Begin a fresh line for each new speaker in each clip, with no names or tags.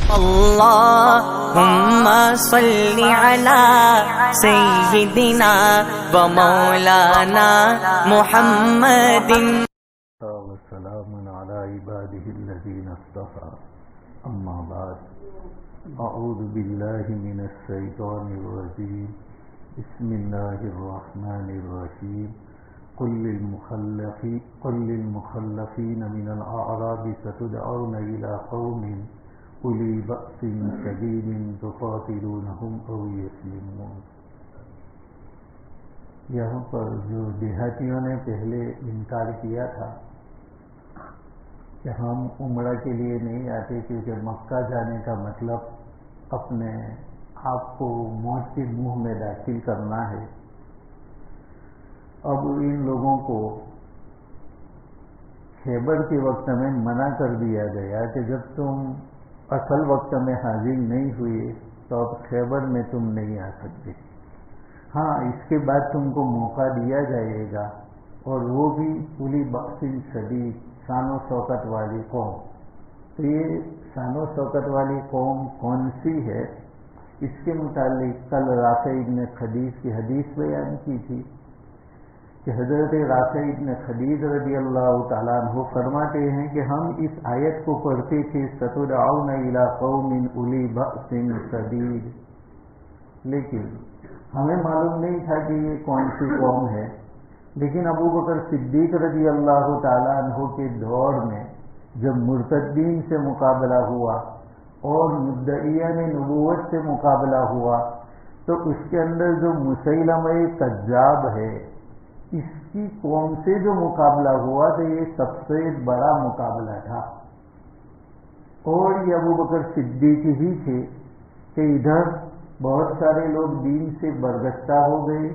اللهم صل على سيدنا ومولانا محمد.
وسلام على عباده الذين اصطفى. اما بعد، اعوذ بالله من الشيطان الرجيم. بسم الله الرحمن الرحيم. قل للمخلفين من الأعراب ستدعون إلى قوم أولي بأس شديد تقاتلونهم أو يسلمون. یہاں پر جو دیہاتیوں نے پہلے انکار کیا تھا کہ ہم عمرہ کے لیے نہیں آتے کیونکہ مکہ جانے کا مطلب اپنے آپ کو موت کے منہ میں داخل کرنا ہے، اب ان لوگوں کو خیبر کے وقت میں منع کر دیا گیا کہ جب تم اصل وقت میں حاضر نہیں ہوئے تو اب خیبر میں تم نہیں آ سکتے. ہاں، اس کے بعد تم کو موقع دیا جائے گا، اور وہ بھی اولی بأس شدید، شان و شوکت والی قوم. تو یہ شان و شوکت والی قوم کون سی ہے، اس کے متعلق کل رافع ابن خدیج کی حدیث بیان کی تھی کہ حضرت رافع ابن خدیج رضی اللہ تعالیٰ عنہ فرماتے ہیں کہ ہم اس آیت کو پڑھتے تھے ستدعون الی قوم اولی بأس شدید، لیکن ہمیں معلوم نہیں تھا کہ یہ کون سی قوم ہے. لیکن ابو بکر صدیق رضی اللہ تعالیٰ عنہ کے دور میں جب مرتدین سے مقابلہ ہوا اور مدعیان نبوت سے مقابلہ ہوا تو اس کے اندر جو مسیلمہ کذاب ہے اس کی قوم سے جو مقابلہ ہوا تو یہ سب سے بڑا مقابلہ تھا. اور یہ ابو بکر صدیق ہی تھے کہ ادھر بہت سارے لوگ دین سے برگشتہ ہو گئے،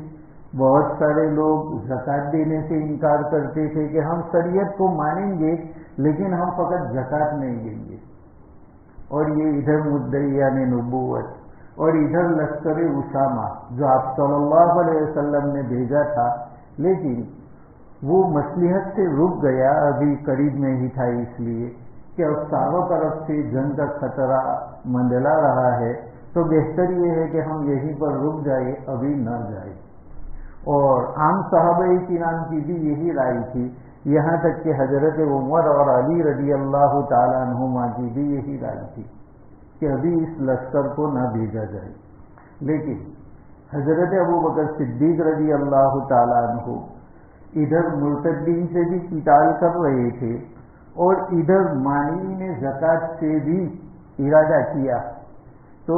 بہت سارے لوگ زکوٰۃ دینے سے انکار کرتے تھے کہ ہم شریعت کو مانیں گے لیکن ہم فقط زکوٰۃ نہیں دیں گے. اور یہ ادھر مدعیان نبوت اور ادھر لشکر اسامہ جو آپ صلی اللہ علیہ وسلم نے بھیجا تھا، لیکن وہ مصلحت سے رک گیا، ابھی قریب میں ہی تھا، اس لیے کہ اب چاروں طرف سے جنگ کا خطرہ مندلا رہا ہے تو بہتر یہ ہے کہ ہم یہیں پر رک جائیں، ابھی نہ جائیں. اور عام صحابہ کرام کی بھی یہی رائے تھی، یہاں تک کہ حضرت عمر اور علی رضی اللہ تعالیٰ عنہما کی بھی یہی رائے تھی کہ ابھی اس لشکر کو نہ بھیجا جائے. لیکن حضرت ابو بکر صدیق رضی اللہ تعالیٰ عنہ ادھر مرتدین سے بھی قتال کر رہے تھے اور ادھر مانعین زکوٰۃ سے بھی ارادہ کیا. تو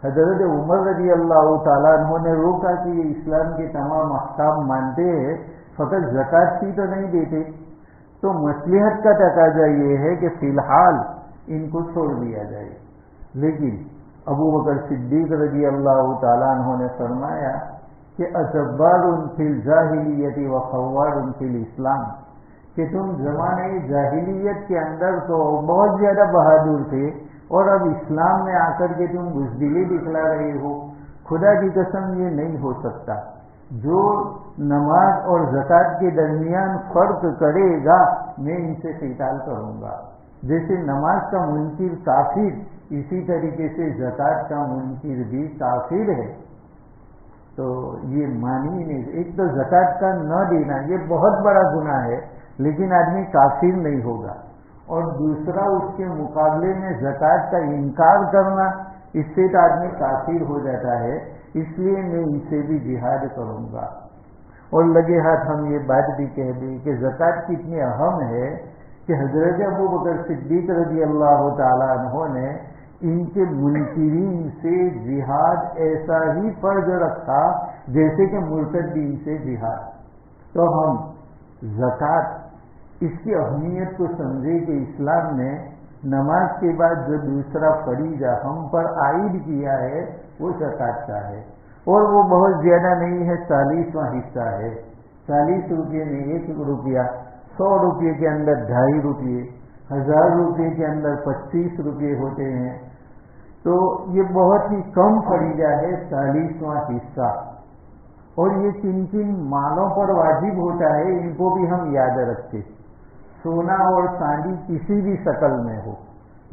حضرت عمر رضی اللہ تعالیٰ عنہ نے روکا کہ یہ اسلام کے تمام احکام مانتے ہیں، فقط زکوٰۃ کی تو نہیں دیتے. تو مصلحت کا تقاضا یہ ہے کہ فی الحال ان کو چھوڑ دیا جائے. لیکن ابو بکر صدیق رضی اللہ تعالیٰ عنہ نے فرمایا کہ اجبار فی الجاہلیت و خوار فی الاسلام، کہ تم زمانے جاہلیت کے اندر تو بہت زیادہ بہادر تھے اور اب اسلام میں آ کر کے تم بزدلی دکھلا رہے ہو. خدا کی قسم یہ نہیں ہو سکتا. جو نماز اور زکوٰۃ کے درمیان فرق کرے گا میں ان سے قتال کروں گا. جیسے نماز کا منکر کافر، اسی طریقے سے زکوٰۃ کا منکر بھی کافر ہے. تو یہ مانی نہیں. ایک تو زکوٰۃ کا نہ دینا یہ بہت بڑا گناہ ہے، لیکن آدمی کافر نہیں ہوگا. اور دوسرا اس کے مقابلے میں زکوٰۃ کا انکار کرنا، اس سے تو آدمی کافر ہو جاتا ہے. اس لیے میں ان سے بھی جہاد کروں گا. اور لگے ہاتھ ہم یہ بات بھی کہہ دیں کہ زکوٰۃ کتنی اہم ہے کہ حضرت ابو بکر صدیق رضی اللہ تعالیٰ عنہ نے ان کے منکرین سے جہاد ایسا ہی فرض رکھا جیسے کہ مرتدین سے جہاد. تو ہم زکوٰۃ اس کی اہمیت کو سمجھے کہ اسلام نے نماز کے بعد جو دوسرا فریضہ ہم پر عائد کیا ہے وہ زکوٰۃ کا ہے. اور وہ بہت زیادہ نہیں ہے، 40واں حصہ ہے. 40 روپے میں 1 روپیہ، 100 روپے کے اندر 2.5 روپے، 1000 روپے کے اندر 25 روپے ہوتے ہیں. تو یہ بہت ہی کم فریضہ ہے، 40واں حصہ. اور یہ کن کن مالوں پر واجب ہوتا ہے ان کو بھی ہم یاد رکھتے. سونا اور چاندی کسی بھی شکل میں ہو،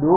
2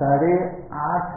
8.5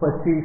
25,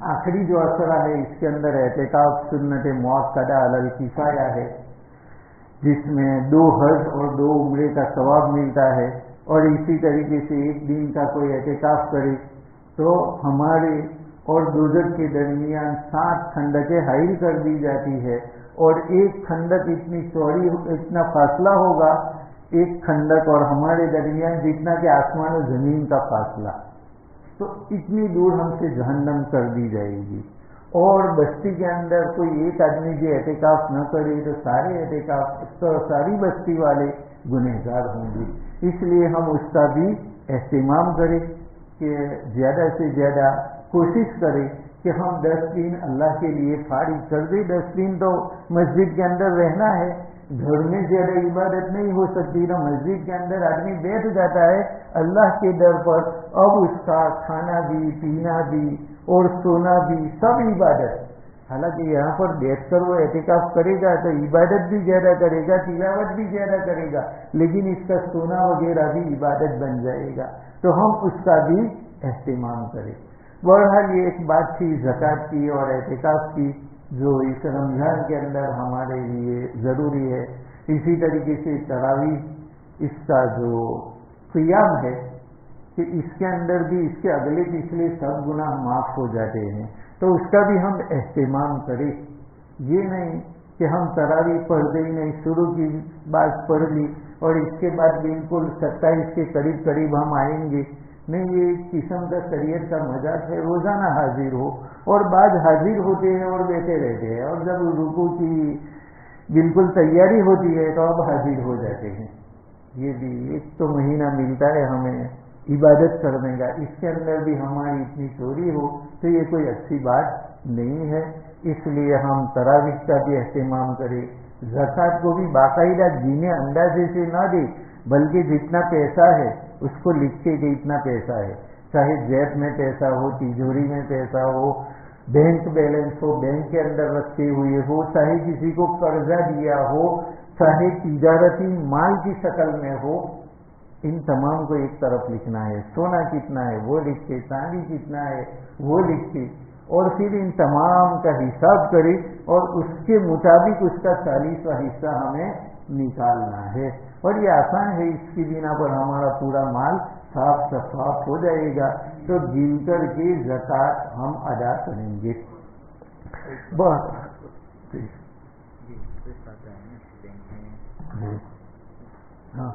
آخری جو اثرہ ہے اس کے اندر اعتکاف سنت مؤکدہ علی الکفایہ ہے، جس میں 2 حج اور 2 عمرے کا ثواب ملتا ہے، اور اسی طریقے سے 1 دن کا کوئی اعتکاف کرے تو ہمارے اور دوزخ کے درمیان 7 کھندقیں حائل کر دی جاتی ہے، اور ایک کھندق اتنی چوڑی، اتنا فاصلہ ہوگا ایک کھندق اور ہمارے درمیان جتنا کہ آسمان و زمین کا فاصلہ، تو اتنی دور ہم سے جہنم کر دی جائے گی۔ اور بستی کے اندر کوئی ایک آدمی جو اعتکاف نہ کرے تو سارے اعتکاف تو ساری بستی والے گنہگار ہوں گے۔ اس لیے ہم اس کا بھی اہتمام کریں کہ زیادہ سے زیادہ کوشش کریں کہ ہم 10 دن اللہ کے لیے فارغ کر دیں۔ 10 دن تو مسجد کے اندر رہنا ہے، گھر میں زیادہ عبادت نہیں ہو سکتی، تو مسجد کے اندر آدمی بیٹھ جاتا ہے اللہ کے در پر، اب اس کا کھانا بھی، پینا بھی اور سونا بھی سب عبادت۔ حالانکہ یہاں پر بیٹھ کر وہ اعتکاف کرے گا تو عبادت بھی زیادہ کرے گا، تلاوت بھی زیادہ کرے گا، لیکن اس کا سونا وغیرہ بھی عبادت بن جائے گا، تو ہم اس کا بھی اہتمام کریں۔ بہرحال یہ ایک بات تھی زکوٰۃ کی اور اعتکاف کی جو اس رمضان کے اندر ہمارے لیے ضروری ہے۔ اسی طریقے سے تراویح، اس کا جو قیام ہے کہ اس کے اندر بھی اس کے اگلے پچھلے سب گناہ معاف ہو جاتے ہیں، تو اس کا بھی ہم اہتمام کریں۔ یہ نہیں کہ ہم تراویح پڑھتے ہی نہیں، شروع کی بات پڑھ لی اور اس کے بعد بالکل 27 کے قریب قریب ہم آئیں گے، نہیں، یہ ایک قسم کا شریعت کا مذاق ہے۔ روزانہ حاضر ہو، اور بعض حاضر ہوتے ہیں اور بیٹھے رہتے ہیں، اور جب رکوع کی بالکل تیاری ہوتی ہے تو اب حاضر ہو جاتے ہیں۔ یہ بھی ایک تو مہینہ ملتا ہے ہمیں عبادت کرنے کا، اس کے اندر بھی ہماری اتنی چوری ہو تو یہ کوئی اچھی بات نہیں ہے۔ اس لیے ہم تراویح کا بھی اہتمام کریں، زکوٰۃ کو بھی باقاعدہ گینے اندازے سے نہ دے، بلکہ جتنا پیسہ ہے اس کو لکھ کے کہ اتنا پیسہ ہے، چاہے جیب میں پیسہ ہو، تجوری میں پیسہ ہو، بینک بیلنس ہو، بینک کے اندر رکھے ہوئے ہو، چاہے کسی کو قرضہ دیا ہو، چاہے تجارتی مال کی شکل میں ہو، ان تمام کو ایک طرف لکھنا ہے۔ سونا کتنا ہے وہ لکھے، چاندی کتنا ہے وہ لکھے، اور پھر ان تمام کا حساب کرے اور اس کے مطابق اس کا 40واں حصہ ہمیں نکالنا ہے۔ اور یہ آسان ہے، اس کی بنا پر ہمارا پورا مال صاف شفاف ہو جائے گا، تو گن کر کے زکوٰۃ ہم ادا کریں گے۔ ہاں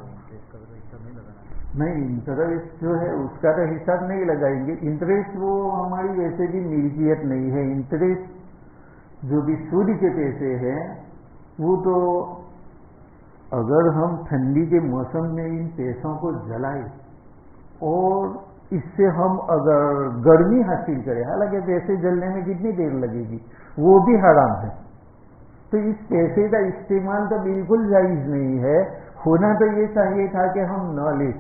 نہیں، انٹرسٹ جو ہے اس کا تو حساب نہیں لگائیں گے، انٹرسٹ وہ ہماری ویسے بھی ملکیت نہیں ہے۔ انٹرسٹ جو بھی سود کے پیسے ہیں وہ تو اگر ہم ٹھنڈی کے موسم میں ان پیسوں کو جلائیں اور اس سے ہم اگر گرمی حاصل کریں، حالانکہ پیسے جلنے میں کتنی دیر لگے گی، وہ بھی حرام ہے، تو اس پیسے کا استعمال تو بالکل جائز نہیں ہے۔ ہونا تو یہ چاہیے تھا کہ ہم نہ لیں،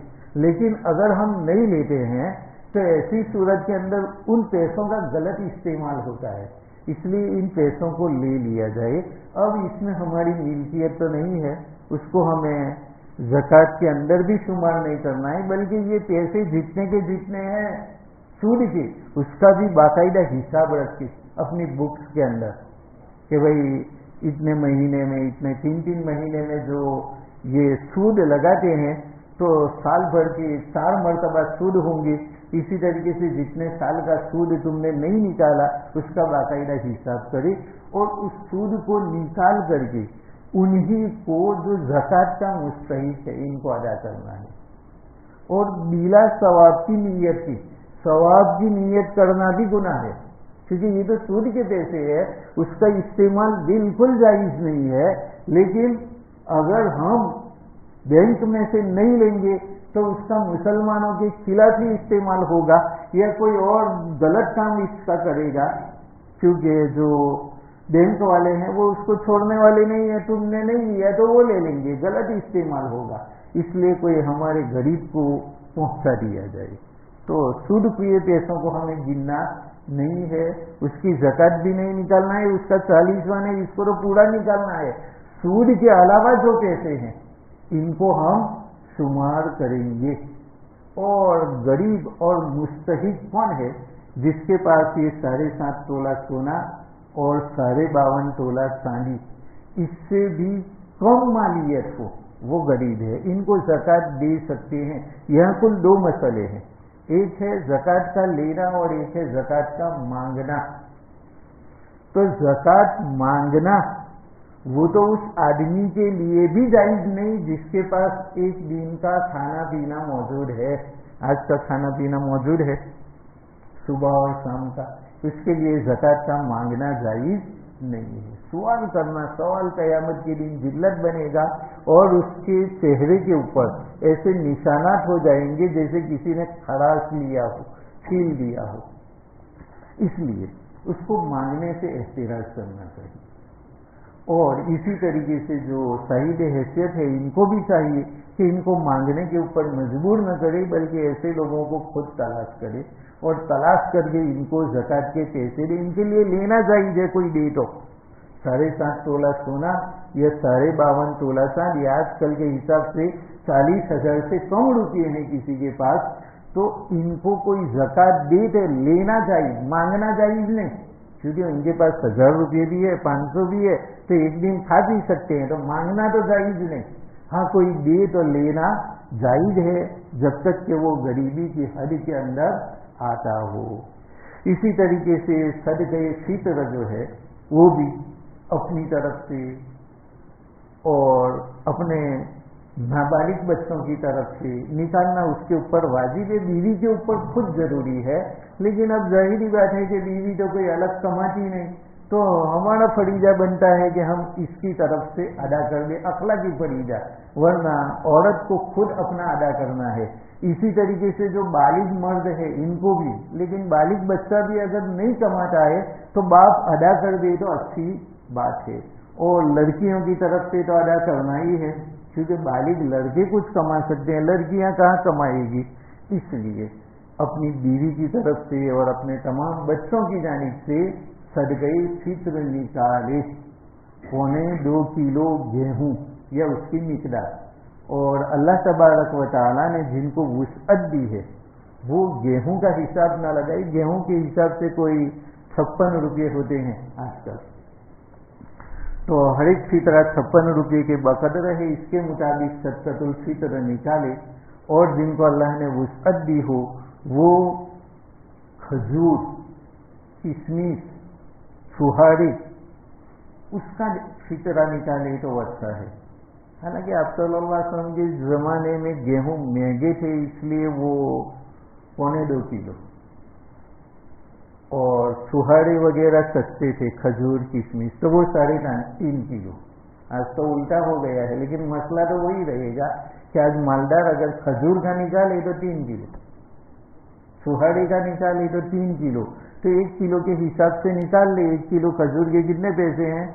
لیکن اگر ہم نہیں لیتے ہیں تو ایسی صورت کے اندر ان پیسوں کا غلط استعمال ہوتا ہے، اس لیے ان پیسوں کو لے لیا جائے۔ اب اس میں ہماری ملکیت تو نہیں ہے، اس کو ہمیں زکوٰۃ کے اندر بھی شمار نہیں کرنا ہے، بلکہ یہ پیسے جتنے کے جتنے ہیں سود کے، اس کا بھی باقاعدہ حساب رکھے اپنی بکس کے اندر کہ بھائی اتنے مہینے میں، اتنے 3 مہینے میں جو یہ سود لگاتے ہیں تو سال بھر کے 4 مرتبہ سود ہوں گے، اسی طریقے سے جتنے سال کا سود تم نے نہیں نکالا اس کا باقاعدہ حساب کرے، اور اس سود کو نکال کر کے انہی کو جو زکوٰۃ کا مستحق ہے ان کو ادا کرنا ہے، اور بلا ثواب کی نیت کی، ثواب کی نیت کرنا بھی گناہ ہے، کیونکہ یہ تو سود کے پیسے ہے، اس کا استعمال بالکل جائز نہیں ہے۔ لیکن اگر ہم بینک میں سے نہیں لیں گے تو اس کا مسلمانوں کے خلاف ہی استعمال ہوگا، یا کوئی اور غلط کام اس کا کرے گا، کیونکہ جو بینک والے ہیں وہ اس کو چھوڑنے والے نہیں ہیں، تم نے نہیں لیا تو وہ لے لیں گے، غلط استعمال ہوگا، اس لیے کوئی ہمارے غریب کو پہنچا دیا جائے۔ تو سود پیے پیسوں کو ہمیں گننا نہیں ہے، اس کی زکوٰۃ بھی نہیں نکالنا ہے، اس کا 40واں نہیں، اس کو تو پورا نکالنا ہے۔ سود کے علاوہ جو پیسے ہیں ان کو ہم شمار کریں گے، اور غریب اور مستحق کون ہے جس کے پاس یہ 7.5 تولہ سونا اور 52.5 تولہ چاندی اس سے بھی کم مالیت ہو وہ غریب ہے، ان کو زکوٰۃ دے سکتے ہیں۔ یہاں کل 2 مسئلے ہیں، ایک ہے زکوٰۃ کا لینا اور ایک ہے زکوٰۃ کا مانگنا۔ تو زکوٰۃ مانگنا وہ تو اس آدمی کے لیے بھی جائز نہیں جس کے پاس ایک دن کا کھانا پینا موجود ہے، آج کا کھانا پینا موجود ہے صبح اور شام کا، اس کے لیے زکوٰۃ کا مانگنا جائز نہیں ہے۔ سوال کرنا، سوال قیامت کے دن ذلت بنے گا اور اس کے چہرے کے اوپر ایسے نشانات ہو جائیں گے جیسے کسی نے خراش لیا ہو، چھیل دیا ہو۔ اس لیے اس کو مانگنے سے احتراز کرنا چاہیے۔ اور اسی طریقے سے جو صاحب حیثیت ہے ان کو بھی چاہیے کہ ان کو مانگنے کے اوپر مجبور نہ کرے، بلکہ ایسے لوگوں کو خود تلاش کرے اور تلاش کر کے ان کو زکوٰۃ کے پیسے دے۔ ان کے لیے لینا چاہیے کوئی دے تو 7.5 تولہ سونا یا 52.5 تولہ چاندی آج کل کے حساب سے 40,000 سے کم روپئے ہیں کسی کے پاس، تو ان کو کوئی زکوٰۃ دے تو لینا چاہیے، مانگنا جائز نہیں، کیونکہ ان کے پاس 1000 روپئے بھی ہے، 500 بھی ہے، تو ایک دن کھا پی سکتے ہیں، تو مانگنا تو جائز نہیں۔ ہاں کوئی دے تو لینا جائز ہے جب تک کہ وہ غریبی کی حد کے اندر آتا ہو۔ اسی طریقے سے صدقہ فطر جو ہے وہ بھی اپنی طرف سے اور اپنے نابالغ بچوں کی طرف سے نکالنا اس کے اوپر واجب ہے، بیوی کے اوپر خود ضروری ہے، لیکن اب ظاہری بات ہے کہ بیوی تو کوئی الگ کماتی نہیں، تو ہمارا فریضہ بنتا ہے کہ ہم اس کی طرف سے ادا کر دیں، اخلاقی فریضہ، ورنہ عورت کو خود اپنا ادا کرنا ہے۔ اسی طریقے سے جو بالغ مرد ہے ان کو بھی، لیکن بالغ بچہ بھی اگر نہیں کماتا ہے تو باپ ادا کر دے تو اچھی بات ہے، اور لڑکیوں کی طرف سے تو ادا کرنا ہی ہے، کیونکہ بالغ لڑکے کچھ کما سکتے ہیں، لڑکیاں کہاں کمائے گی۔ اس لیے اپنی بیوی کی طرف سے اور اپنے تمام بچوں کی جانب سے صدقہ فطر نکالے، 2.25 کلو گیہوں یا اس کی مقدار، اور اللہ تبارک و تعالیٰ نے جن کو وسعت دی ہے وہ گیہوں کا حساب نہ لگائے، گیہوں کے حساب سے کوئی 56 روپئے ہوتے ہیں آج کل، تو ہر ایک فطرہ 56 روپئے کے بقدر ہے، اس کے مطابق صدقۃ الفطر نکالے، اور جن کو اللہ نے وسعت دی ہو وہ کھجور، کشمش، چھہاری اس کا فطرہ نکالے تو اچھا ہے۔ حالانکہ آپ صلی اللہ علیہ وسلم کے زمانے میں گیہوں مہنگے تھے، اس لیے وہ 2.25 کلو، اور چھہارے وغیرہ سستے تھے، کھجور کشمش تو وہ 3.5 کلو۔ آج تو الٹا ہو گیا ہے، لیکن مسئلہ تو وہی رہے گا کہ آج مالدار اگر کھجور کا نکالے تو 3 کلو، چھہارے کا نکالے تو 3 کلو، تو 1 کلو کے حساب سے نکال لے، 1 کلو کھجور کے کتنے پیسے ہیں؟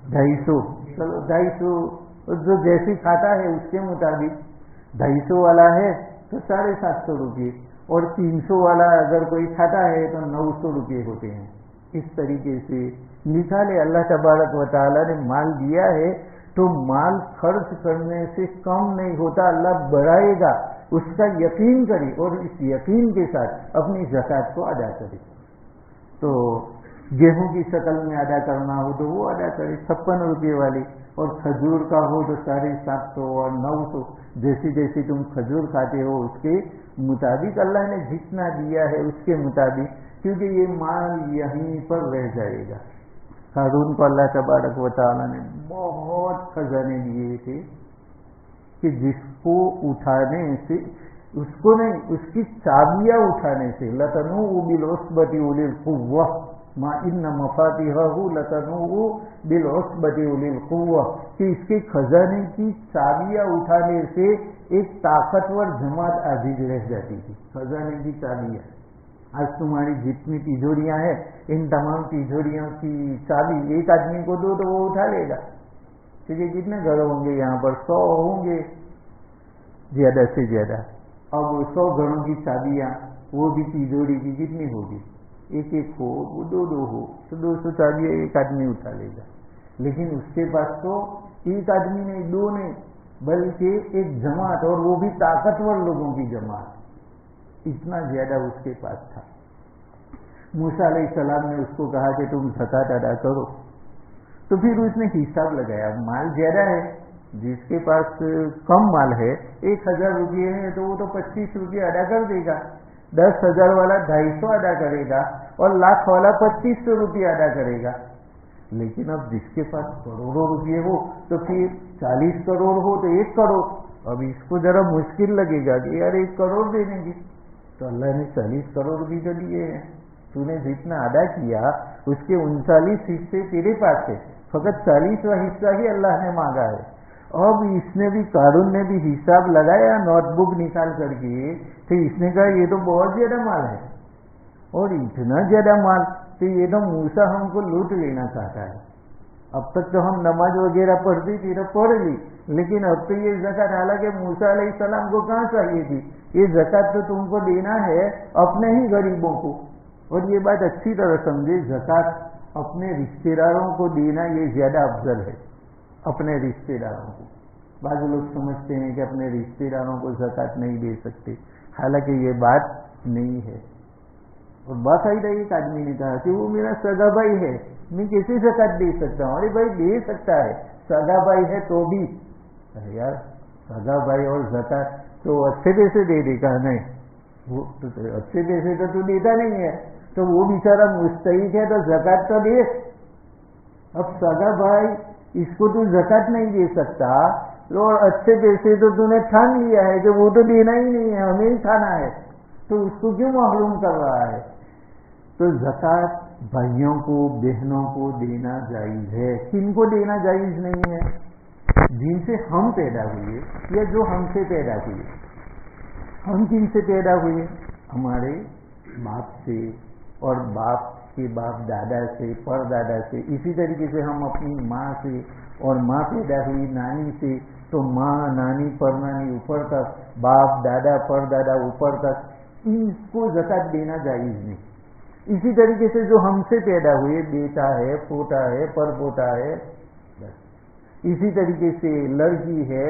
250۔ چلو 250 جو جیسی کھاتا ہے اس کے مطابق، 250 والا ہے تو 750 روپئے، اور 300 والا اگر کوئی کھاتا ہے تو 900 روپئے ہوتے ہیں۔ اس طریقے سے نکالے، اللہ تبارک و تعالیٰ نے مال دیا ہے تو مال خرچ کرنے سے کم نہیں ہوتا، اللہ بڑھائے گا، اس کا یقین کرے اور اس یقین کے ساتھ اپنی زکوٰۃ کو ادا کرے۔ تو گیہوں کی شکل میں ادا کرنا ہو تو وہ ادا کرے 56 روپئے والی، اور کھجور کا ہو تو 750 اور 900، جیسی جیسی تم کھجور کھاتے ہو اس کے مطابق اللہ نے جتنا دیا ہے اس کے مطابق، کیونکہ یہ مال یہیں پر رہ جائے گا۔ قارون کو اللہ تبارک و تعالیٰ نے بہت خزانے دیے تھے کہ جس کو اٹھانے سے، اس کو نہیں، اس کی چابیاں اٹھانے سے، لَتَنُوءُ بِالْعُصْبَةِ أُولِي الْقُوَّةِ ما ان مفاتیحہ لتنوء بالعصبۃ اولی القوہ، کہ اس کے خزانے کی چابیاں اٹھانے سے ایک طاقتور جماعت عزیز رہ جاتی تھی۔ خزانے کی چابیاں، آج تمہاری جتنی تیجوریاں ہیں ان تمام تیجوریوں کی چابی ایک آدمی کو دو تو وہ اٹھا لے گا، کیونکہ کتنے گھر ہوں گے یہاں پر؟ 100 ہوں گے زیادہ سے زیادہ، اب 100 گھروں کی چابیاں، وہ بھی تیجوری کی کتنی ہوگی؟ ایک ہو، وہ 2 ہو تو 200 چابیاں ایک آدمی اٹھا لے گا، لیکن اس کے پاس تو ایک آدمی نہیں، 2 نہیں، بلکہ ایک جماعت، اور وہ بھی طاقتور لوگوں کی جماعت۔ اتنا زیادہ اس کے پاس تھا. موسیٰ علیہ السلام نے اس کو کہا کہ تم زکوٰۃ ادا کرو. تو پھر اس نے حساب لگایا, مال زیادہ ہے, جس کے پاس کم مال ہے 1000 روپئے ہے تو وہ تو 25 روپئے ادا کر دے گا, 10,000 والا 250 ادا کرے گا, اور لاکھ والا 2500 روپئے ادا کرے گا. لیکن اب جس کے پاس کروڑوں روپئے ہو تو پھر 40 کروڑ ہو تو 1 کروڑ. اب اس کو ذرا مشکل لگے گا کہ یار 1 کروڑ دینے کی, تو اللہ نے 40 کروڑ بھی تو دیے ہیں, تو نے جتنا ادا کیا اس کے 39 حصے تیرے پاس ہے, فقط 40واں حصہ ہی اللہ نے مانگا ہے. اب اس نے بھی, قارون نے بھی حساب لگایا نوٹ بک نکال کر کے, تو اس نے کہا یہ تو بہت زیادہ مال ہے, اور اتنا زیادہ مال تو یہ تو موسیٰ ہم کو لوٹ لینا چاہتا ہے. اب تک تو ہم نماز وغیرہ پڑھتی تھی تو پڑھ لی, لیکن اب تو یہ زکوٰۃ, حالانکہ موسیٰ علیہ السلام کو کہاں چاہیے تھی, یہ زکوٰۃ تو تم کو دینا ہے اپنے ہی غریبوں کو. اور یہ بات اچھی طرح سمجھے, زکوٰۃ اپنے رشتے داروں کو دینا یہ زیادہ افضل ہے. اپنے رشتے داروں کو, بعض لوگ سمجھتے ہیں کہ اپنے رشتے داروں کو زکوٰۃ نہیں دے سکتے, حالانکہ یہ بات نہیں ہے. اور باقاعدہ ایک آدمی نے کہا کہ وہ میرا سگا بھائی ہے, میں کیسے زکوٰۃ دے سکتا ہوں؟ ارے بھائی دے سکتا ہے, سگا بھائی ہے تو بھی. ارے یار سگا بھائی اور زکوٰۃ تو اچھے پیسے دے دے گا, نہیں وہ اچھے پیسے تو دیتا نہیں ہے, تو وہ بیچارہ مستحق ہے تو زکوٰۃ تو دے. اب سگا بھائی اس کو تو زکوٰۃ نہیں دے سکتا, اور اچھے پیسے تو تو نے ٹھان لیا ہے کہ وہ تو دینا ہی نہیں ہے, ہمیں ہی کھانا ہے, تو اس کو کیوں محروم کر رہا ہے؟ تو زکوٰۃ بھائیوں کو, بہنوں کو دینا جائز ہے. کن کو دینا جائز نہیں ہے؟ جن سے ہم پیدا ہوئے یا جو ہم سے پیدا ہوئے. ہم کن سے پیدا ہوئے؟ ہمارے باپ سے, اور باپ کے باپ دادا سے, پر دادا سے. اسی طریقے سے ہم اپنی ماں سے, اور ماں پیدا ہوئی نانی سے, تو ماں, نانی, پر نانی اوپر تک, باپ, دادا, پر دادا اوپر تک, ان کو زکوٰۃ دینا جائز نہیں. اسی طریقے سے جو ہم سے پیدا ہوئے, بیٹا ہے, پوتا ہے, پر پوتا ہے, اسی طریقے سے لڑکی ہے,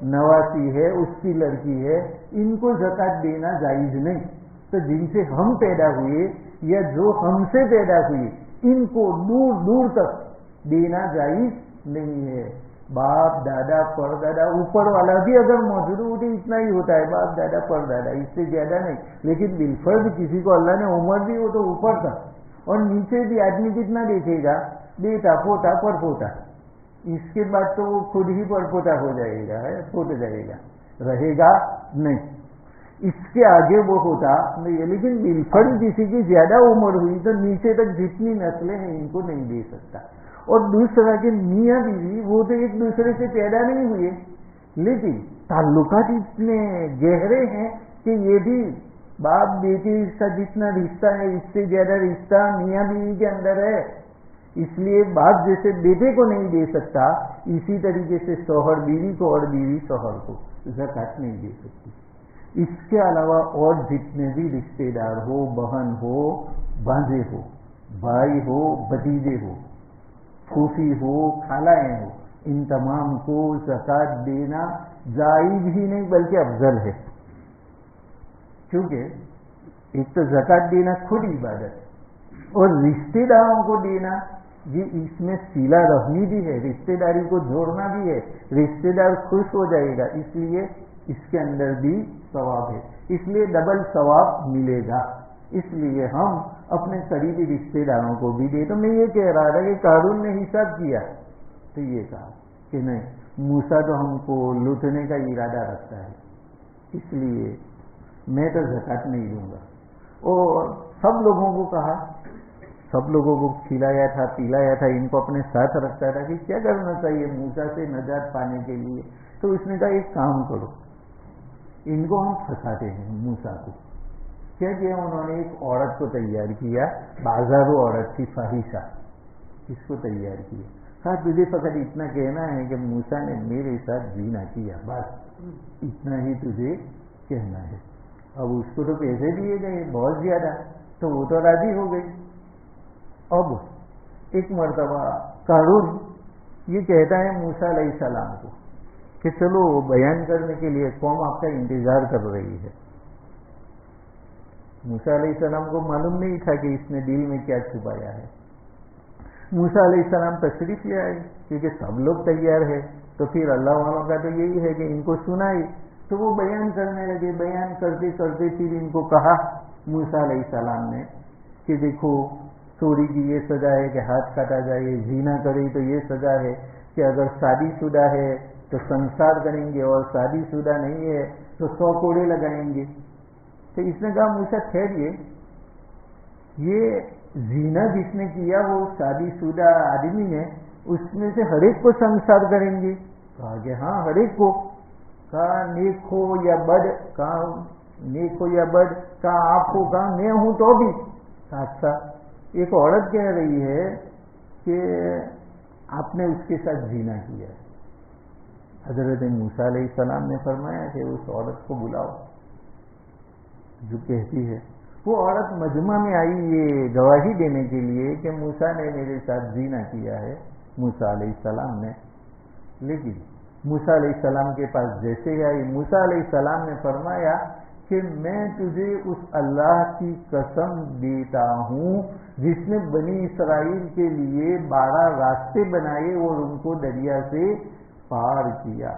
نواسی ہے, اس کی لڑکی ہے, ان کو زکوٰۃ دینا جائز نہیں. تو جن سے ہم پیدا ہوئے یا جو ہم سے پیدا ہوئے, ان کو دور دور تک دینا جائز نہیں ہے. باپ, دادا, پر دادا, اوپر والا بھی اگر موجود ہو تو اتنا ہی ہوتا ہے, باپ, دادا, پر دادا, اس سے زیادہ نہیں. لیکن بالفرض کسی کو اللہ نے عمر دی ہو تو اوپر تک, اور نیچے بھی آدمی کتنا دیکھے گا, بیٹا, پوتا, پر پوتا. اس کے بعد تو وہ خود ہی پر پوتا ہو جائے گا, پوت جائے گا, رہے گا نہیں. اس کے آگے وہ ہوتا نہیں. لیکن بالفرض کسی کی زیادہ عمر ہوئی تو نیچے تک جتنی نسلیں ہیں ان کو نہیں دے سکتا. اور دوسرا کہ میاں بیوی وہ تو ایک دوسرے سے پیدا نہیں ہوئے, لیکن تعلقات اتنے گہرے ہیں کہ یہ بھی باپ بیٹی کا جتنا رشتہ ہے اس سے زیادہ رشتہ میاں بیوی کے اندر ہے. اس لیے باپ جیسے بیٹے کو نہیں دے سکتا, اسی طریقے سے شوہر بیوی کو اور بیوی شوہر کو زکوٰۃ نہیں دے سکتی. اس کے علاوہ اور جتنے بھی رشتے دار ہو, بہن ہو, بھانجے ہو, بھائی ہو, بھتیجے ہو, پھوپھی ہو, خالائیں ہو, ان تمام کو زکوٰۃ دینا جائز ہی نہیں بلکہ افضل ہے. کیونکہ ایک تو زکوٰۃ دینا خود عبادت, اور رشتے داروں کو دینا یہ اس میں صلہ رحمی بھی ہے, رشتے داری کو جوڑنا بھی ہے, رشتے دار خوش ہو جائے گا, اس لیے اس کے اندر بھی ثواب ہے, اس لیے ڈبل ثواب ملے گا. اس لیے ہم اپنے قریبی رشتے داروں کو بھی دے. تو میں یہ کہہ رہا تھا کہ قارون نے حساب کیا تو یہ کہا کہ نہیں, موسیٰ تو ہم کو لوٹنے کا ارادہ رکھتا ہے, اس لیے میں تو زکوٰۃ نہیں دوں گا. اور سب لوگوں کو کہا, سب لوگوں کو کھلایا تھا, پلایا تھا, ان کو اپنے ساتھ رکھتا تھا کہ کیا کرنا چاہیے موسیٰ سے نجات پانے کے لیے. تو اس نے کہا ایک کام کرو, ان کو ہم پھنساتے ہیں. موسیٰ کو کیا کیا انہوں نے, ایک عورت کو تیار کیا, بازارو عورت تھی, فاحشہ, اس کو تیار کیا. کہا تجھے فقط اتنا کہنا ہے کہ موسیٰ نے میرے ساتھ زنا کیا, بس اتنا ہی تجھے کہنا ہے. اب اس کو تو پیسے دیے گئے بہت زیادہ, تو وہ تو راضی ہو گئی. اب ایک مرتبہ قارون یہ کہتا ہے موسیٰ علیہ السلام کو کہ چلو بیان کرنے کے لیے قوم آپ کا انتظار کر رہی ہے. موسیٰ علیہ السلام کو معلوم نہیں تھا کہ اس نے دل میں کیا چھپایا ہے. موسیٰ علیہ السلام تشریف لے آئے کیونکہ سب لوگ تیار ہے, تو پھر اللہ والوں کا تو یہی ہے کہ ان کو سنائی. تو وہ بیان کرنے لگے. بیان کرتے کرتے پھر ان کو کہا موسیٰ علیہ السلام نے کہ دیکھو چوری کی یہ سزا ہے کہ ہاتھ کاٹا جائے, زنا کرے تو یہ سزا ہے, کہ اگر شادی شدہ ہے تو سنسار کریں گے اور شادی شدہ نہیں ہے تو 100 کوڑے لگائیں گے. تو اس نے کہا موسیٰ ٹھہریے, یہ زنا جس نے کیا وہ شادی شدہ آدمی ہے, اس میں سے ہر ایک کو سنسار کریں گے؟ کہا کہ ہاں ہر ایک کو. کہا نیک ہو یا بد؟ کہا نیک ہو یا بد؟ کہا آپ کو؟ کہا میں ہوں تو بھی. اچھا, ایک عورت کہہ رہی ہے کہ آپ نے اس کے ساتھ زنا کیا. حضرت موسیٰ علیہ السلام نے فرمایا کہ اس عورت کو بلاؤ جو کہتی ہے. وہ عورت مجمع میں آئی یہ گواہی دینے کے لیے کہ موسیٰ نے میرے ساتھ زنا کیا ہے, موسیٰ علیہ السلام نے. لیکن موسیٰ علیہ السلام کے پاس جیسے آئی, موسیٰ علیہ السلام نے فرمایا کہ میں تجھے اس اللہ کی قسم دیتا ہوں جس نے بنی اسرائیل کے لیے 12 راستے بنائے اور ان کو دریا سے پار کیا,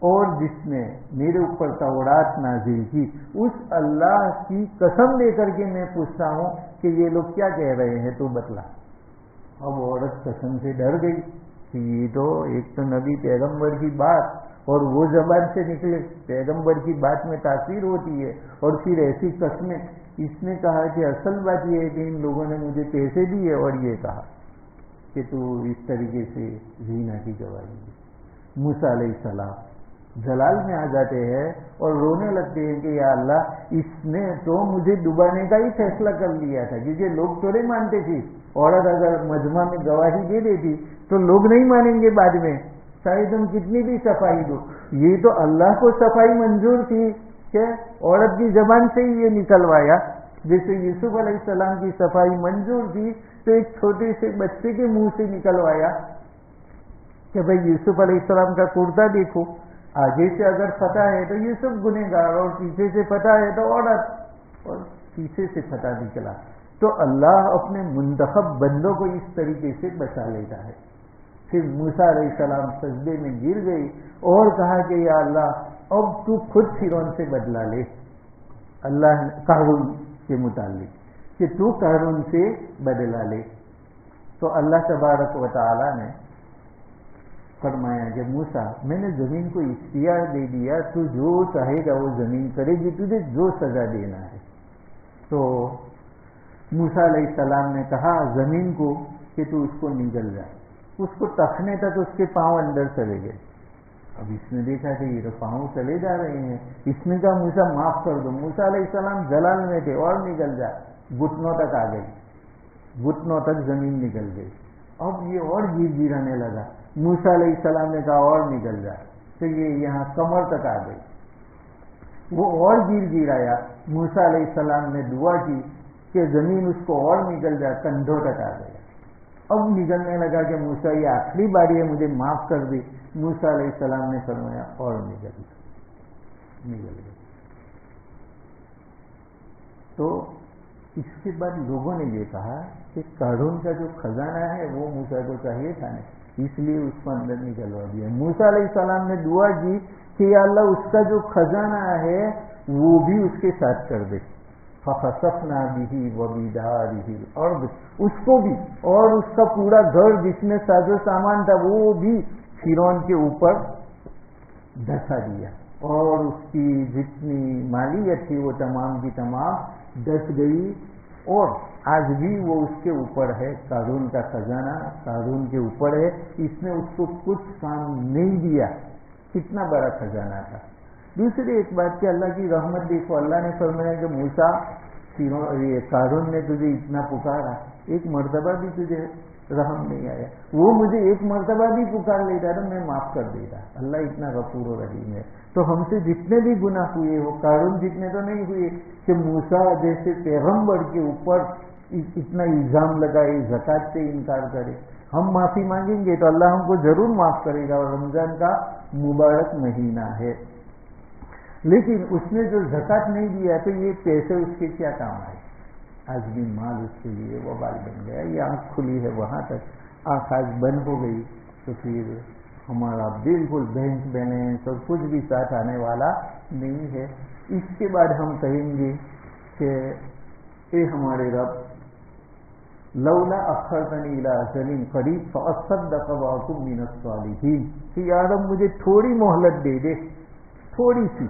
اور جس نے میرے اوپر تورات نازل کی, اس اللہ کی قسم دے کر کے میں پوچھتا ہوں کہ یہ لوگ کیا کہہ رہے ہیں, تو بتلا. اب عورت قسم سے ڈر گئی کہ یہ تو ایک تو نبی پیغمبر کی بات, اور وہ زبان سے نکلے, پیغمبر کی بات میں تاثیر ہوتی ہے, اور پھر ایسی قسمیں. اس نے کہا کہ اصل بات یہ ہے کہ ان لوگوں نے مجھے پیسے دیے اور یہ کہا کہ تو اس طریقے سے زنا کی گواہی دی. موسیٰ علیہ السلام جلال میں آ جاتے ہیں اور رونے لگتے ہیں کہ یا اللہ اس نے تو مجھے ڈبانے کا ہی فیصلہ کر لیا تھا, کیونکہ لوگ تھوڑے مانتے تھے. عورت اگر مجمع میں گواہی دے دیتی تو لوگ نہیں مانیں گے بعد میں, چاہے تم کتنی بھی صفائی دو. یہ تو اللہ کو صفائی منظور تھی کہ عورت کی زبان سے ہی یہ نکلوایا. جیسے یوسف علیہ السلام کی صفائی منظور تھی تو ایک چھوٹے سے بچے کے منہ سے نکلوایا کہ بھائی یوسف علیہ السلام کا کرتا دیکھو, آگے سے اگر فتح ہے تو یوسف گنہگار, اور پیچھے سے فتح ہے تو عورت, اور پیچھے سے فتح نکلا. تو اللہ اپنے منتخب بندوں کو اس طریقے سے بچا لیتا ہے. پھر موسیٰ علیہ السلام سجدے میں گر گئی اور کہا کہ یا اللہ اب تو خود فرعون سے بدلہ لے, اللہ قارون کے متعلق کہ تو قارون سے بدلہ لے. تو اللہ تبارک و تعالی نے فرمایا کہ موسیٰ میں نے زمین کو اختیار دے دیا, تو جو چاہے گا وہ زمین کرے گی, تجھے جو سزا دینا ہے. تو موسیٰ علیہ السلام نے کہا زمین کو کہ تو اس کو نگل جا. اس کو تکنے تک اس کے پاؤں اندر چلے گئے. اب اس نے دیکھا کہ یہ تو پاؤں چلے جا رہے ہیں. اس نے کہا موسیٰ معاف کر دو. موسیٰ علیہ السلام جلال میں تھے, اور نگل جا. گھٹنوں تک آ گئی, گھٹنوں تک زمین نکل گئی. اب یہ اور گر گرانے لگا. موسیٰ علیہ السلام نے کہا اور نکل جا, تو یہ یہاں کمر تک آ گئی. وہ اور گر گرایا. موسیٰ علیہ السلام نے دعا کی کہ زمین اس کو اور نکل جائے, کندھوں تک آ گیا. اب نگلنے لگا کہ موسیٰ یہ آخری باری ہے, مجھے معاف کر دی. موسیٰ علیہ السلام نے فرمایا اور نگل گئی. تو اس کے بعد لوگوں نے یہ کہا کہ قارون کا جو خزانہ ہے وہ موسیٰ کو چاہیے تھا نہیں, اس لیے اس کو اندر نکلوا دیا. موسیٰ علیہ السلام نے دعا کی کہ یا اللہ اس کا جو خزانہ ہے وہ بھی اس کے ساتھ کر دے. فخسفنا به وبداره الارض, اس کو بھی اور اس کا پورا گھر جس میں ساز و سامان تھا وہ بھی فرعون کے اوپر دھسا دیا, اور اس کی جتنی مالیت تھی وہ تمام کی تمام دھس گئی. اور آج بھی وہ اس کے اوپر ہے, قارون کا خزانہ قارون کے اوپر ہے. اس نے اس کو کچھ کام نہیں دیا. کتنا بڑا خزانہ تھا. دوسری ایک بات کہ اللہ کی رحمت دیکھو, اللہ نے فرمایا کہ موسیٰ قارون نے تجھے اتنا پکارا, ایک مرتبہ بھی تجھے رحم نہیں آیا. وہ مجھے ایک مرتبہ بھی پکار لیتا تو میں معاف کر دیتا. اللہ اتنا غفور و رحیم ہے. تو ہم سے جتنے بھی گناہ ہوئے وہ قارون جتنے تو نہیں ہوئے کہ موسیٰ جیسے پیغمبر کے اوپر اتنا الزام لگائے, زکوٰۃ سے انکار کرے. ہم معافی مانگیں گے تو اللہ ہم کو ضرور معاف کرے گا, اور رمضان کا مبارک مہینہ ہے. لیکن اس نے جو زکوٰۃ نہیں دیا تو یہ پیسے اس کے کیا کام آئے؟ آدمی مال اس کے لیے وبال بن گیا. یہ آنکھ کھلی ہے وہاں تک، آنکھ آج بند ہو گئی تو پھر ہمارا بالکل بینک بیلنس اور کچھ بھی ساتھ آنے والا نہیں ہے. اس کے بعد ہم کہیں گے کہ اے ہمارے رب، لولا اخرتنی الی اجل قریب فاصدق واکن من الصالحین، کہ یا رب مجھے تھوڑی مہلت دے دے، تھوڑی سی،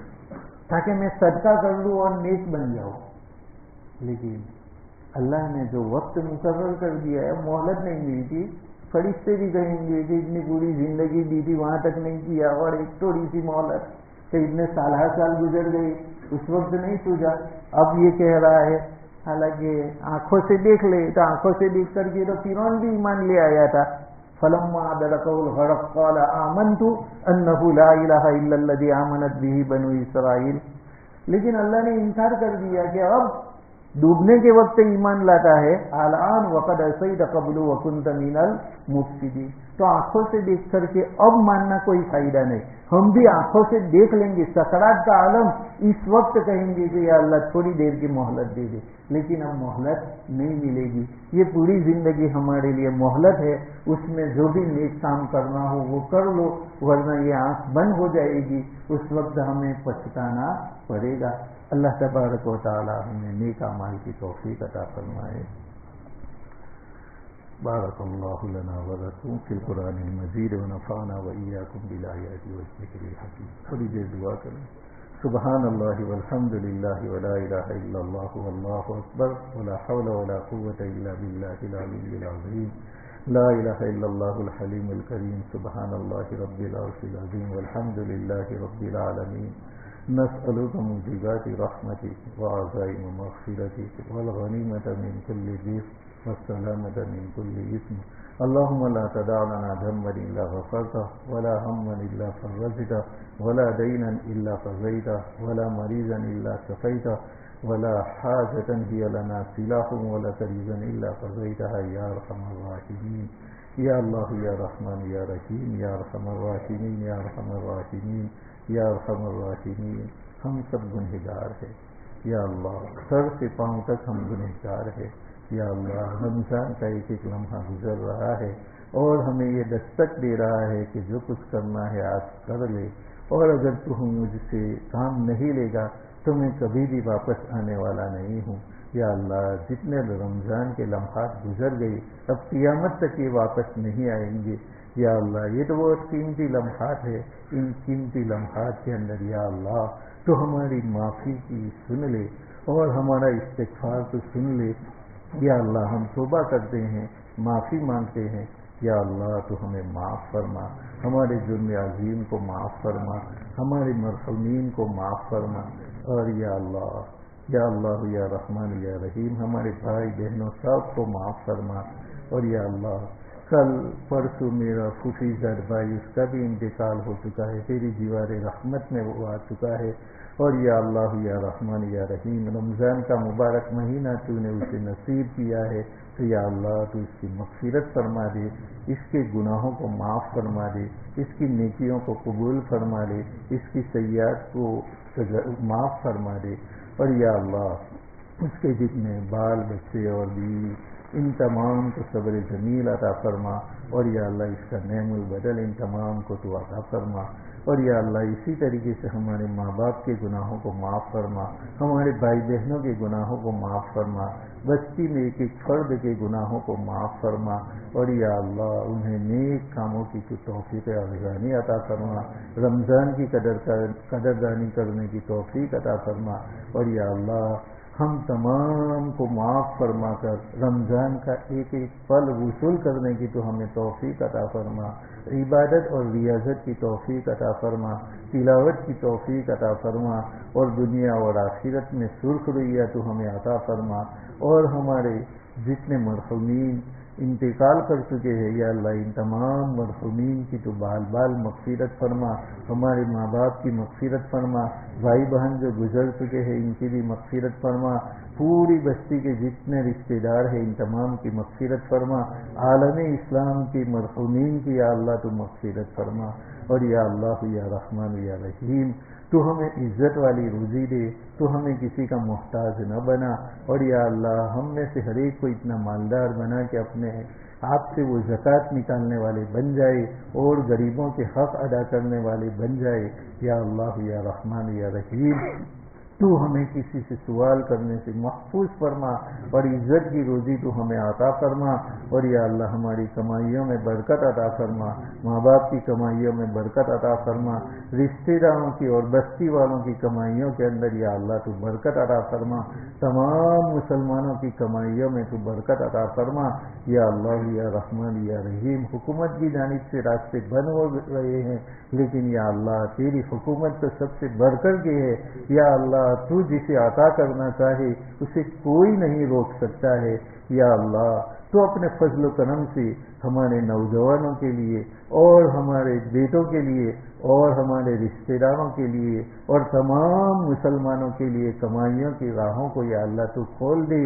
تاکہ میں صدقہ کر لوں اور نیک بن جاؤں. لیکن اللہ نے جو وقت مقرر کر دیا ہے، مہلت نہیں دی تھی. فرشتے بھی کہیں گے کہ اتنی پوری زندگی دی تھی وہاں تک نہیں کیا، اور ایک تھوڑی سی مہلت کہ اتنے سال گزر گئے اس وقت نہیں سوچا. اب یہ کہہ رہا ہے، حالانکہ آنکھوں سے دیکھ لے تو آنکھوں سے دیکھ کر کے تو فرعون بھی ایمان لے آیا تھا. فلما ادرکہ الغرق قال آمنت انہ لا الہ الا الذی آمنت بہ بنو اسرائیل. لیکن اللہ نے انکار کر دیا کہ اب ڈوبنے کے وقت ایمان لاتا ہے. الان وقد عصیت قبل وکنت من المفسدین. تو آنکھوں سے دیکھ کر کے اب ماننا کوئی فائدہ نہیں. ہم بھی آنکھوں سے دیکھ لیں گے سکرات کا عالم، اس وقت کہیں گے کہ یا اللہ تھوڑی دیر کی مہلت دے دے. لیکن اب مہلت نہیں ملے گی. یہ پوری زندگی ہمارے لیے مہلت ہے. اس میں جو بھی نیک کام کرنا ہو وہ کر لو، ورنہ یہ آنکھ بند ہو جائے گی. اس وقت ہمیں پچھتانا پڑے گا. اللہ تبارک و تعالی ہمیں نیک اعمال کی توفیق عطا فرمائے. بارک اللہ لنا ولکم فی القرآن المجید ونفعنا وإیاکم بالآیات والذکر الحکیم. تھوڑی دیر دعا کریں. سبحان اللہ والحمد للہ ولا الہ الا اللہ واللہ اکبر ولا حول ولا قوة الا باللہ العلی العظیم. لا الہ الا اللہ الحلیم الکریم. سبحان اللہ رب العرش العظیم والحمد للہ رب العالمین. نسألك موجبات رحمتك وعزائم مغفرتك والغنیمة من كل ضيق والسلامة من كل إثم. اللهم لا تدع لنا ذنبا إلا غفرته ولا هما إلا فرجته ولا دينا إلا قضيته ولا مريضا إلا شفيته ولا حاجة هي لنا سلاح ولا كريزا إلا قضيتها يا أرحم الراحمين. يا الله يا رحمن يا رحيم يا أرحم الراحمين يا أرحم الراحمين یا ارحم الراحمین. ہم سب گنہگار ہیں یا اللہ، سر سے پاؤں تک ہم گنہگار ہیں یا اللہ. رمضان کا ایک ایک لمحہ گزر رہا ہے اور ہمیں یہ دستک دے رہا ہے کہ جو کچھ کرنا ہے آج کر لے، اور اگر تو مجھ سے کام نہیں لے گا تو میں کبھی بھی واپس آنے والا نہیں ہوں. یا اللہ جتنے رمضان کے لمحات گزر گئے اب قیامت تک یہ واپس نہیں آئیں گے. یا اللہ یہ تو بہت قیمتی لمحات ہے. ان قیمتی لمحات کے اندر یا اللہ تو ہماری معافی کی سن لے اور ہمارا استغفار تو سن لے. یا اللہ ہم توبہ کرتے ہیں، معافی مانگتے ہیں. یا اللہ تو ہمیں معاف فرما، ہمارے جرم عظیم کو معاف فرما، ہمارے مرحومین کو معاف فرما. اور یا اللہ یا رحمان یا رحیم ہمارے بھائی بہنوں سب کو معاف فرما. اور یا اللہ کل پرسوں میرا پھوپھی زاد بھائی اس کا بھی انتقال ہو چکا ہے، تیری دیوار رحمت میں وہ آ چکا ہے. اور یا اللہ یا رحمان یا رحیم رمضان کا مبارک مہینہ تو نے اسے نصیب کیا ہے تو یا اللہ تو اس کی مغفرت فرما دے، اس کے گناہوں کو معاف فرما دے، اس کی نیکیوں کو قبول فرما دے، اس کی سیئات کو معاف فرما دے. اور یا اللہ اس کے جتنے بال بچے اور بیوی ان تمام کو صبر جمیل عطا فرما. اور یا اللہ اس کا نعم البدل ان تمام کو تو عطا فرما. اور یا اللہ اسی طریقے سے ہمارے ماں باپ کے گناہوں کو معاف فرما، ہمارے بھائی بہنوں کے گناہوں کو معاف فرما، بستی میں ایک ایک فرد کے گناہوں کو معاف فرما. اور یا اللہ انہیں نیک کاموں کی تو توفیق ارزانی عطا فرما، رمضان کی قدردانی کرنے کی توفیق عطا فرما. اور یا اللہ ہم تمام کو معاف فرما کر رمضان کا ایک ایک پل وصول کرنے کی تو ہمیں توفیق عطا فرما، عبادت اور ریاضت کی توفیق عطا فرما، تلاوت کی توفیق عطا فرما، اور دنیا اور آخرت میں سرخ رویہ تو ہمیں عطا فرما. اور ہمارے جتنے مرحومین انتقال کر چکے ہیں، یا اللہ ان تمام مرحومین کی تو بال بال مغفرت فرما، ہمارے ماں باپ کی مغفرت فرما، بھائی بہن جو گزر چکے ہیں ان کی بھی مغفرت فرما، پوری بستی کے جتنے رشتہ دار ہیں ان تمام کی مغفرت فرما، عالم اسلام کی مرحومین کی یا اللہ تو مغفرت فرما، اور یا اللہ یا رحمان یا رحیم تو ہمیں عزت والی روزی دے، تو ہمیں کسی کا محتاج نہ بنا، اور یا اللہ ہم میں سے ہر ایک کو اتنا مالدار بنا کہ اپنے آپ سے وہ زکوٰۃ نکالنے والے بن جائے اور غریبوں کے حق ادا کرنے والے بن جائے، یا اللہ یا رحمان یا رحیم تو ہمیں کسی سے سوال کرنے سے محفوظ فرما، اور عزت کی روزی تو ہمیں عطا فرما، اور یا اللہ ہماری کمائیوں میں برکت عطا فرما، ماں باپ کی کمائیوں میں برکت عطا فرما، رشتہ داروں کی اور بستی والوں کی کمائیوں کے اندر یا اللہ تو برکت عطا فرما، تمام مسلمانوں کی کمائیوں میں تو برکت عطا فرما، یا اللہ یا رحمان یا رحیم حکومت کی جانب سے راستے بند ہو رہے ہیں، لیکن یا اللہ تیری حکومت تو سب سے بڑھ کر کے ہے، یا اللہ تو جسے عطا کرنا چاہے اسے کوئی نہیں روک سکتا ہے، یا اللہ تو اپنے فضل و کرم سے ہمارے نوجوانوں کے لیے اور ہمارے بیٹوں کے لیے اور ہمارے رشتہ داروں کے لیے اور تمام مسلمانوں کے لیے کمائیوں کی راہوں کو یا اللہ تو کھول دے،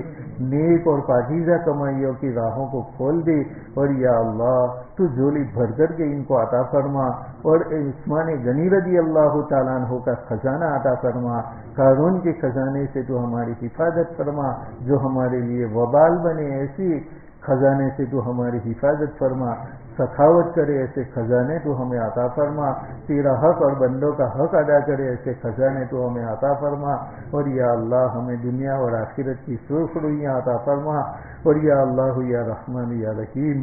نیک اور پاکیزہ کمائیوں کی راہوں کو کھول دے، اور یا اللہ تو جھولی بھر کر کے ان کو عطا فرما، اور عثمان غنی رضی اللہ تعالیٰ عنہ کا خزانہ عطا فرما، قارون کے خزانے سے تو ہماری حفاظت فرما جو ہمارے لیے وبال بنے، ایسی خزانے سے تو ہماری حفاظت فرما، سخاوت کرے ایسے خزانے تو ہمیں عطا فرما، تیرا حق اور بندوں کا حق ادا کرے ایسے خزانے تو ہمیں عطا فرما، اور یا اللہ ہمیں دنیا اور آخرت کی سرخرویاں عطا فرما، اور یا اللہ یا رحمان یا رحیم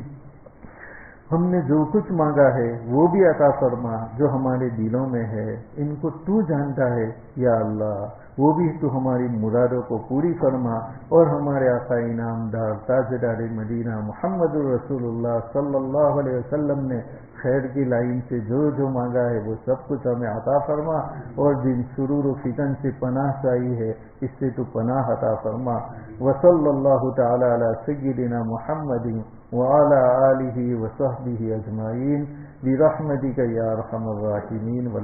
ہم نے جو کچھ مانگا ہے وہ بھی عطا فرما، جو ہمارے دلوں میں ہے ان کو تو جانتا ہے، یا اللہ وہ بھی تو ہماری مرادوں کو پوری فرما، اور ہمارے آقا انعامدار تاجدار مدینہ محمد رسول اللہ صلی اللہ علیہ وسلم نے خیر کی لائن سے جو جو مانگا ہے وہ سب کچھ ہمیں عطا فرما، اور جن سرور و فتن سے پناہ چاہیے ہے اس سے تو پناہ عطا فرما، وصلی اللہ تعالی علی سیدنا محمد وعلی آلہ وصحبہ اجمعین برحمتک یا ارحم الراحمین۔